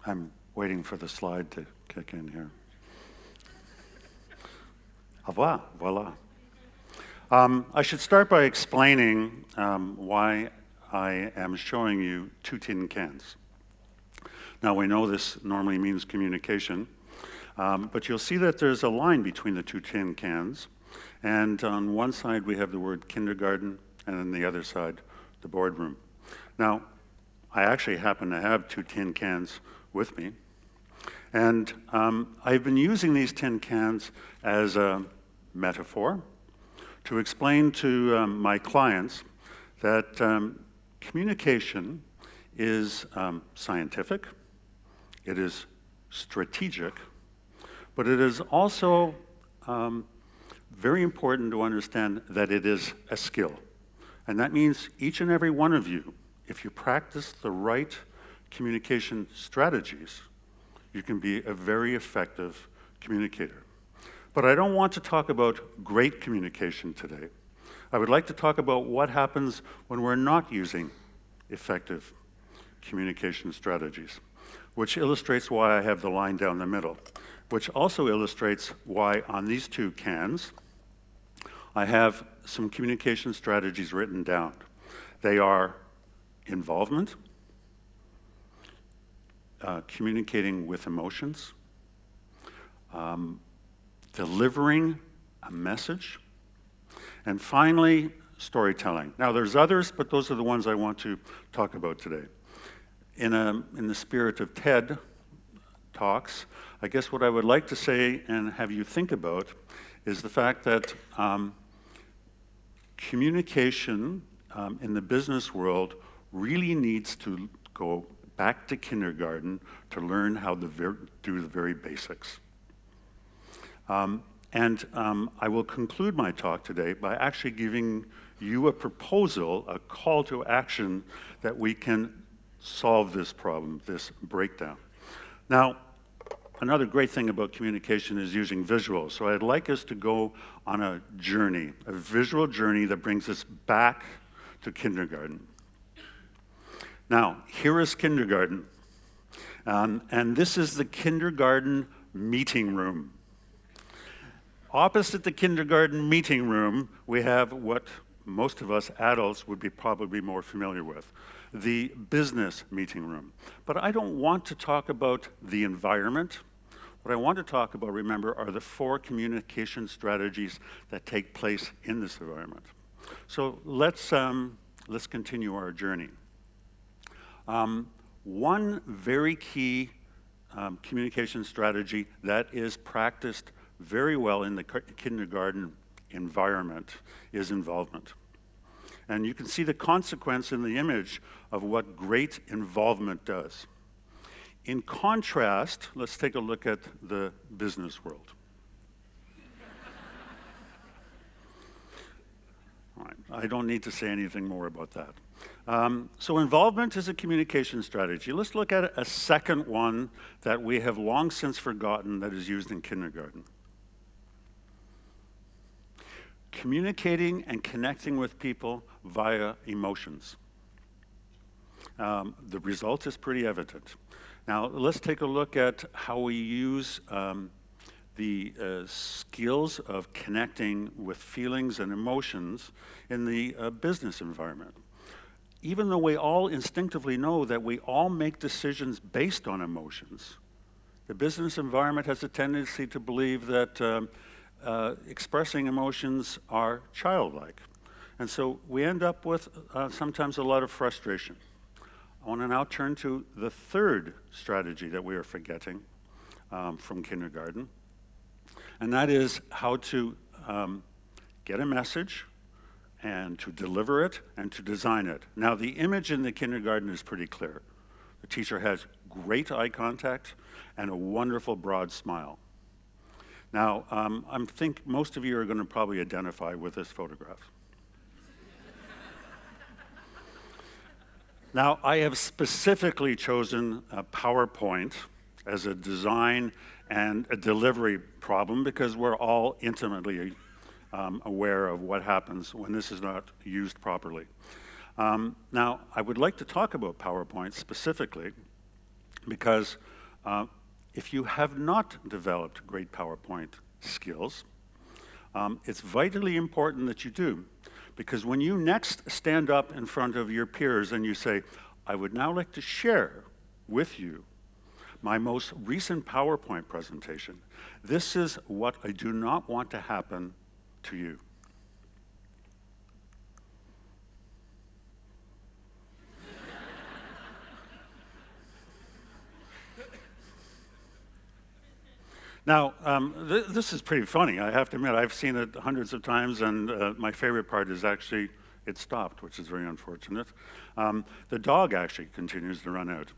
I'm waiting for the slide to kick in here. Au revoir, voila. I should start by explaining why I am showing you two tin cans. Now we know this normally means communication, but you'll see that there's a line between the two tin cans, and on one side we have the word kindergarten, and on the other side, the boardroom. Now, I actually happen to have two tin cans with me, and I've been using these tin cans as a metaphor to explain to my clients that communication is scientific, it is strategic, but it is also very important to understand that it is a skill. And that means each and every one of you, if you practice the right communication strategies, you can be a very effective communicator. But I don't want to talk about great communication today. I would like to talk about what happens when we're not using effective communication strategies, which illustrates why I have the line down the middle, which also illustrates why on these two cans, I have some communication strategies written down. They are involvement, communicating with emotions, delivering a message, and finally, storytelling. Now there's others, but those are the ones I want to talk about today. In the spirit of TED Talks, I guess what I would like to say and have you think about is the fact that communication in the business world really needs to go back to kindergarten to learn how to do the very basics. I will conclude my talk today by actually giving you a proposal, a call to action that we can solve this problem, this breakdown. Now, another great thing about communication is using visuals. So I'd like us to go on a journey, a visual journey that brings us back to kindergarten. Now, here is kindergarten. And this is the kindergarten meeting room. Opposite the kindergarten meeting room, we have what most of us adults would be probably more familiar with, the business meeting room. But I don't want to talk about the environment. What I want to talk about, remember, are the 4 communication strategies that take place in this environment. So let's continue our journey. One very key communication strategy that is practiced very well in the kindergarten environment is involvement. And you can see the consequence in the image of what great involvement does. In contrast, let's take a look at the business world. All right, I don't need to say anything more about that. So involvement is a communication strategy. Let's look at a second one that we have long since forgotten that is used in kindergarten. Communicating and connecting with people via emotions. The result is pretty evident. Now, let's take a look at how we use the skills of connecting with feelings and emotions in the business environment. Even though we all instinctively know that we all make decisions based on emotions, the business environment has a tendency to believe that expressing emotions are childlike. And so we end up with sometimes a lot of frustration. I want to now turn to the third strategy that we are forgetting from kindergarten, and that is how to get a message and to deliver it and to design it. Now, the image in the kindergarten is pretty clear. The teacher has great eye contact and a wonderful broad smile. Now, I think most of you are going to probably identify with this photograph. Now, I have specifically chosen a PowerPoint as a design and a delivery problem because we're all intimately aware of what happens when this is not used properly. Now, I would like to talk about PowerPoint specifically because If you have not developed great PowerPoint skills, it's vitally important that you do, because when you next stand up in front of your peers and you say, I would now like to share with you my most recent PowerPoint presentation, this is what I do not want to happen to you. Now, this is pretty funny. I have to admit, I've seen it hundreds of times, and my favorite part is actually it stopped, which is very unfortunate. The dog actually continues to run out.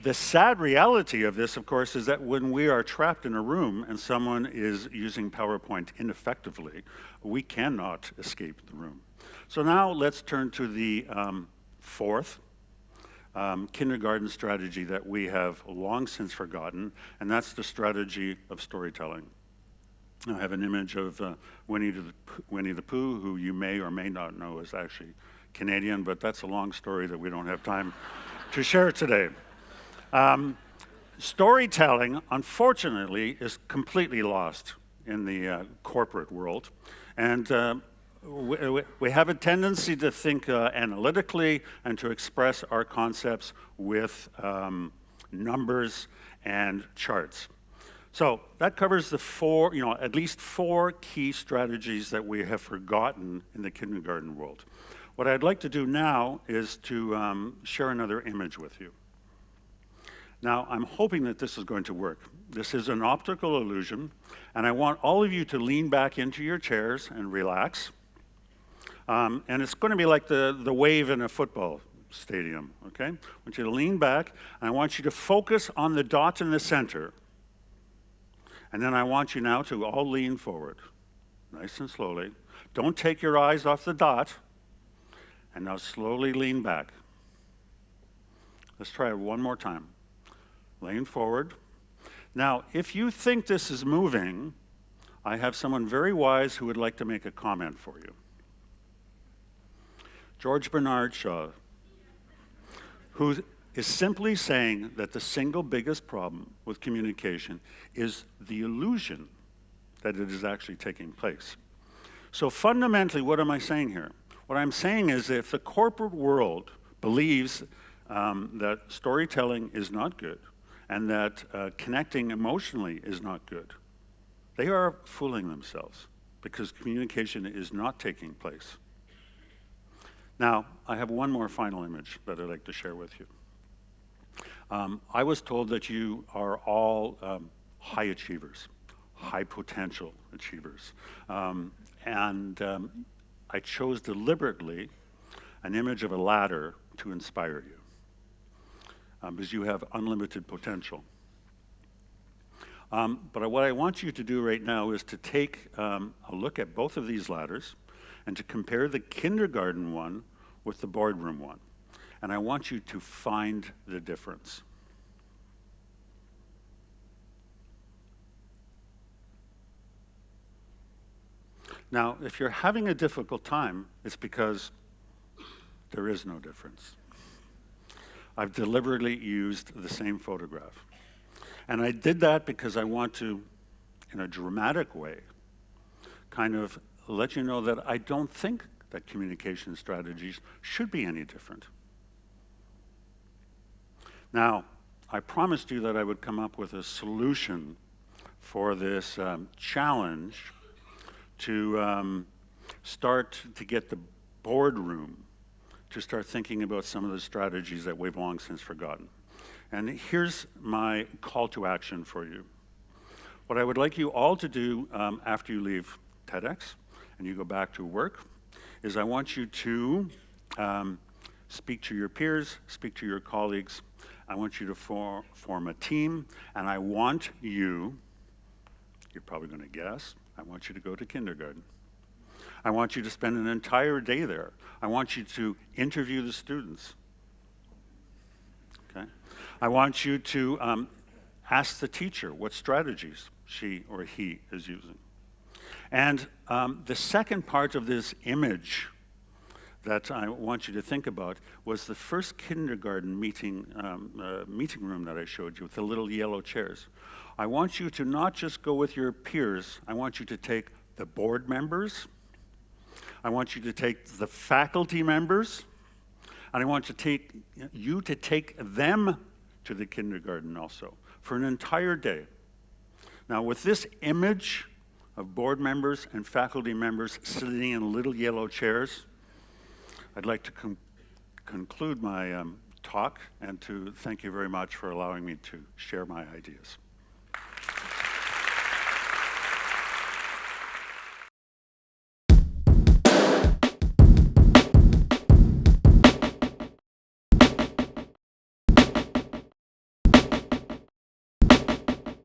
The sad reality of this, of course, is that when we are trapped in a room and someone is using PowerPoint ineffectively, we cannot escape the room. So now let's turn to the fourth kindergarten strategy that we have long since forgotten, and that's the strategy of storytelling. I have an image of Winnie the Pooh, who you may or may not know is actually Canadian, but that's a long story that we don't have time to share today. Storytelling, unfortunately, is completely lost in the corporate world, and we have a tendency to think analytically and to express our concepts with numbers and charts. So that covers the at least four key strategies that we have forgotten in the kindergarten world. What I'd like to do now is to share another image with you. Now, I'm hoping that this is going to work. This is an optical illusion, and I want all of you to lean back into your chairs and relax. And it's going to be like the wave in a football stadium, okay? I want you to lean back, and I want you to focus on the dot in the center. And then I want you now to all lean forward, nice and slowly. Don't take your eyes off the dot, and now slowly lean back. Let's try it one more time. Lean forward. Now, if you think this is moving, I have someone very wise who would like to make a comment for you. George Bernard Shaw, who is simply saying that the single biggest problem with communication is the illusion that it is actually taking place. So fundamentally, what am I saying here? What I'm saying is if the corporate world believes that storytelling is not good and that connecting emotionally is not good, they are fooling themselves because communication is not taking place. Now, I have one more final image that I'd like to share with you. I was told that you are all high achievers, high potential achievers. I chose deliberately an image of a ladder to inspire you, because you have unlimited potential. But what I want you to do right now is to take a look at both of these ladders and to compare the kindergarten one with the boardroom one. And I want you to find the difference. Now, if you're having a difficult time, it's because there is no difference. I've deliberately used the same photograph. And I did that because I want to, in a dramatic way, kind of let you know that I don't think that communication strategies should be any different. Now, I promised you that I would come up with a solution for this challenge to start to get the boardroom to start thinking about some of the strategies that we've long since forgotten. And here's my call to action for you. What I would like you all to do after you leave TEDx and you go back to work is I want you to speak to your peers, speak to your colleagues. I want you to form a team, and I want you, you're probably going to guess, I want you to go to kindergarten. I want you to spend an entire day there. I want you to interview the students. Okay? I want you to ask the teacher what strategies she or he is using. And the second part of this image that I want you to think about was the first kindergarten meeting room that I showed you with the little yellow chairs. I want you to not just go with your peers. I want you to take the board members. I want you to take the faculty members. And I want you to take them to the kindergarten also for an entire day. Now, with this image of board members and faculty members sitting in little yellow chairs, I'd like to conclude my talk and to thank you very much for allowing me to share my ideas.